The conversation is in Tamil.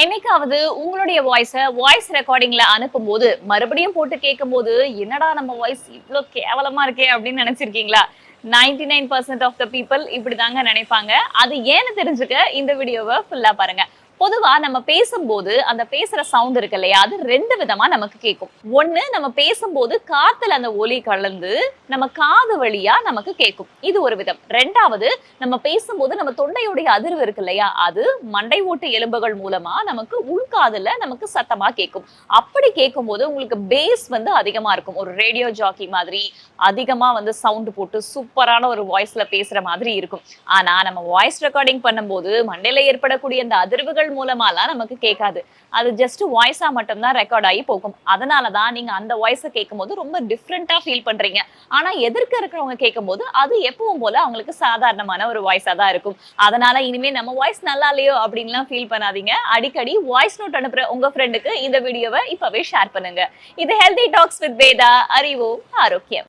என்னைக்காவது உங்களுடைய வாய்ஸ் ரெக்கார்டிங்ல அனுப்பும்போது மறுபடியும் போட்டு கேட்கும்போது என்னடா நம்ம வாய்ஸ் இவ்ளோ கேவலமா இருக்கே அப்படின்னு நினைச்சிருக்கீங்களா? 99% ஆஃப் த பீப்பிள் இப்படிதாங்க நினைப்பாங்க. அது ஏன்னு தெரிஞ்சுக்க இந்த வீடியோவை ஃபுல்லா பாருங்க. பொதுவா நம்ம பேசும்போது அந்த பேசுற சவுண்ட் இருக்கு இல்லையா, அது 2 விதமா நமக்கு கேட்கும். ஒண்ணு, நம்ம பேசும்போது காத்துல அந்த ஒலி கலந்து நம்ம காது வழியா நமக்கு கேட்கும். இது ஒரு விதம். 2வது, நம்ம பேசும்போது நம்ம தொண்டையுடைய அதிர்வு இருக்கு இல்லையா, அது மண்டை ஓட்டு எலும்புகள் மூலமா நமக்கு உள்காதுல நமக்கு சத்தமா கேட்கும். அப்படி கேட்கும்போது உங்களுக்கு பேஸ் வந்து அதிகமா இருக்கும். ஒரு ரேடியோ ஜாக்கி மாதிரி அதிகமா வந்து சவுண்ட் போட்டு சூப்பரான ஒரு வாய்ஸ்ல பேசுற மாதிரி இருக்கும். ஆனா நம்ம வாய்ஸ் ரெக்கார்டிங் பண்ணும்போது மண்டையில ஏற்படக்கூடிய அந்த அதிர்வுகள் மூலமாலாம் நமக்கு கேட்காது. அது ஜஸ்ட் வாய்ஸா மட்டும் தான் ரெக்கார்ட் ஆகி போகும். அதனால தான் நீங்க அந்த வாய்ஸ கேட்கும்போது ரொம்ப டிஃபரண்டா ஃபீல் பண்றீங்க. ஆனா எதிர்க்க இருக்கிறவங்க கேட்கும்போது அது எப்பவும் போல அவங்களுக்கு சாதாரணமான ஒரு வாய்ஸா தான் இருக்கும். அதனால இனிமே நம்ம வாய்ஸ் நல்லா இல்லையோ அப்படின்லாம் ஃபீல் பண்ணாதீங்க. அடிக்கடி வாய்ஸ் நோட் அனுப்புற உங்க ஃப்ரெண்டுக்கு இந்த வீடியோவை இப்பவே ஷேர் பண்ணுங்க. இது ஹெல்தி டாக்ஸ் வித் வேதா. அறிவோம் ஆரோக்கியம்.